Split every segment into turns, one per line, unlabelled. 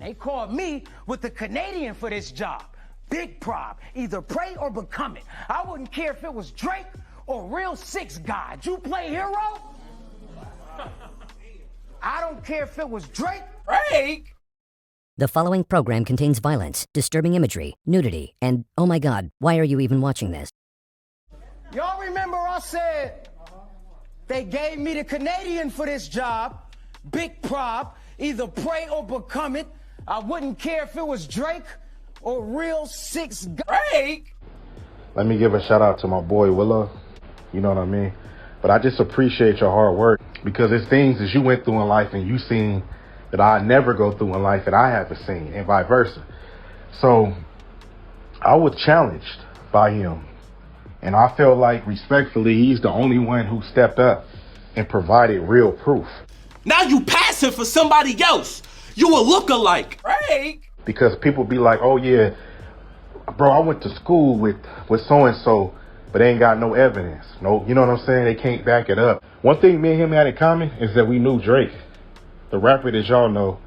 They called me with the Canadian for this job. Big prob. Either pray or become it. I wouldn't care if it was Drake or Real Six God. You play hero? I don't care if it was Drake.
Drake?
The following program contains violence, disturbing imagery, nudity, and, oh my god, why are you even watching this?
Y'all remember I said they gave me the Canadian for this job. Big prob. Either pray or become it. I wouldn't care if it was Drake or Real Six God.
Drake?
Let me give a shout out to my boy Willow. You know what I mean? But I just appreciate your hard work because it's things that you went through in life and you seen that I never go through in life that I haven't seen and vice versa. So I was challenged by him. And I feel like respectfully, he's the only one who stepped up and provided real proof.
Now you passing for somebody else. You a lookalike. Drake?
Because people be like, oh yeah, bro, I went to school with so-and-so, but they ain't got no evidence. No, you know what I'm saying? They can't back it up. One thing me and him had in common is that we knew Drake, the rapper that y'all know,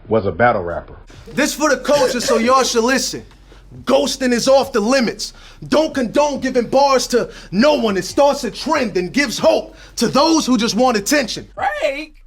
was a battle rapper.
This for the culture, so y'all should listen. Ghosting is off the limits. Don't condone giving bars to no one. It starts a trend and gives hope to those who just want attention.
Drake?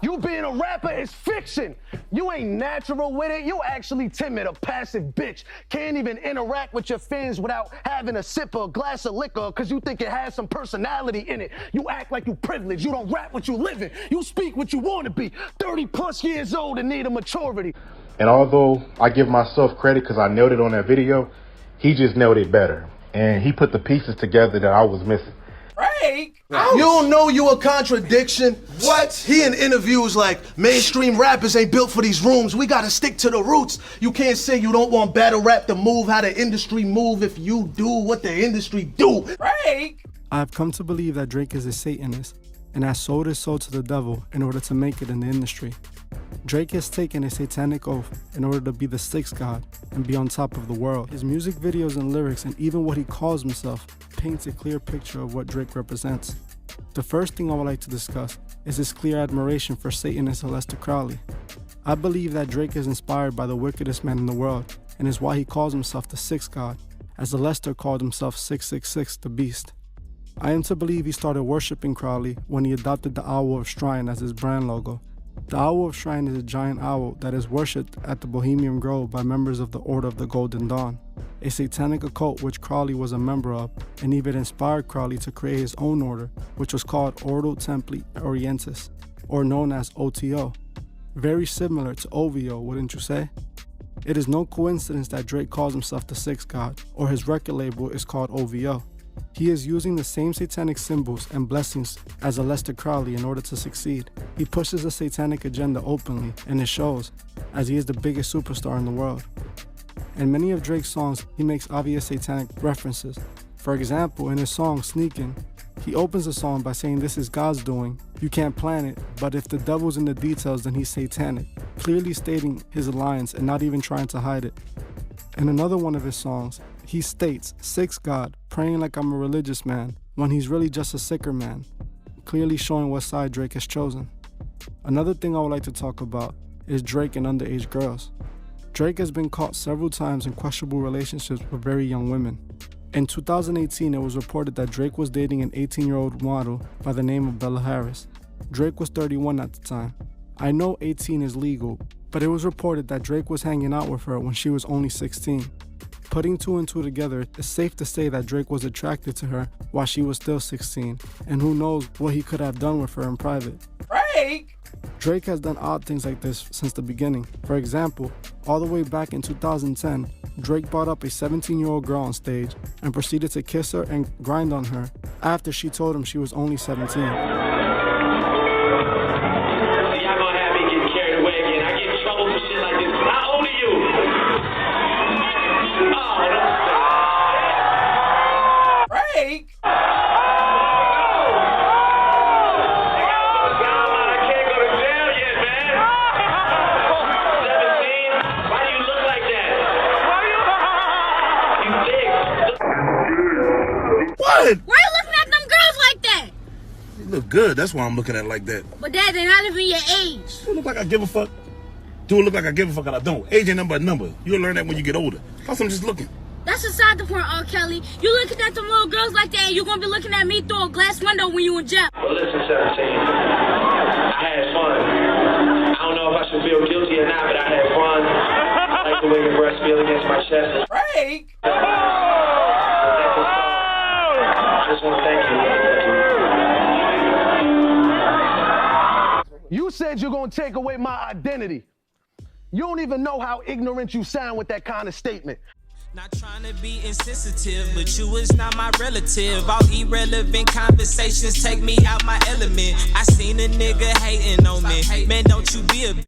You being a rapper is fiction. You ain't natural with it. You actually timid, a passive bitch. Can't even interact with your fans without having a sip or a glass of liquor because you think it has some personality in it. You act like you privileged. You don't rap what you live in. You speak what you want to be. 30 plus years old and need a maturity.
And although I give myself credit because I nailed it on that video, he just nailed it better. And he put the pieces together that I was missing.
Drake?
You don't know you a contradiction.
What?
He in interviews like, mainstream rappers ain't built for these rooms. We gotta stick to the roots. You can't say you don't want battle rap to move how the industry move if you do what the industry do.
Drake?
I've come to believe that Drake is a Satanist and has sold his soul to the devil in order to make it in the industry. Drake has taken a satanic oath in order to be the sixth god and be on top of the world. His music videos and lyrics and even what he calls himself paints a clear picture of what Drake represents. The first thing I would like to discuss is his clear admiration for Satanist Aleister Crowley. I believe that Drake is inspired by the wickedest man in the world and is why he calls himself the sixth god, as Aleister called himself 666, the beast. I am to believe he started worshipping Crowley when he adopted the Owl of Shrine as his brand logo. The Owl of Shrine is a giant owl that is worshipped at the Bohemian Grove by members of the Order of the Golden Dawn, a satanic occult which Crowley was a member of and even inspired Crowley to create his own order, which was called Ordo Templi Orientis, or known as OTO. Very similar to OVO, wouldn't you say? It is no coincidence that Drake calls himself the sixth god, or his record label is called OVO. He is using the same satanic symbols and blessings as Aleister Crowley in order to succeed. He pushes a satanic agenda openly, and it shows, as he is the biggest superstar in the world. In many of Drake's songs, he makes obvious satanic references. For example, in his song Sneakin', he opens the song by saying this is God's doing, you can't plan it, but if the devil's in the details then he's satanic, clearly stating his alliance and not even trying to hide it. In another one of his songs, he states, sixth God, praying like I'm a religious man, when he's really just a sicker man, clearly showing what side Drake has chosen. Another thing I would like to talk about is Drake and underage girls. Drake has been caught several times in questionable relationships with very young women. In 2018, it was reported that Drake was dating an 18-year-old model by the name of Bella Harris. Drake was 31 at the time. I know 18 is legal, but it was reported that Drake was hanging out with her when she was only 16. Putting two and two together, it's safe to say that Drake was attracted to her while she was still 16, and who knows what he could have done with her in private.
Drake?
Drake has done odd things like this since the beginning. For example, all the way back in 2010, Drake brought up a 17-year-old girl on stage and proceeded to kiss her and grind on her after she told him she was only 17.
Why you looking at them girls like that?
You look good, that's why I'm looking at it like that.
But Dad, they're not even your age.
You look like I give a fuck. Do it look like I give a fuck? I don't. Age ain't number a number. You'll learn that when you get older. Plus, I'm just looking.
That's aside the point, R. Kelly. You looking at them little girls like that, and you gonna be looking at me through a glass window when you in jail.
Well, listen, 17. I had fun. I don't know if I should feel guilty or not, but I had fun. I like the way your breasts feel against my chest.
Frank!
I just want to thank you.
You said you're gonna take away my identity. You don't even know how ignorant you sound with that kind of statement.
Not trying to be insensitive, but you is not my relative. All irrelevant conversations take me out my element. I seen a nigga hating on me. Man, don't you be a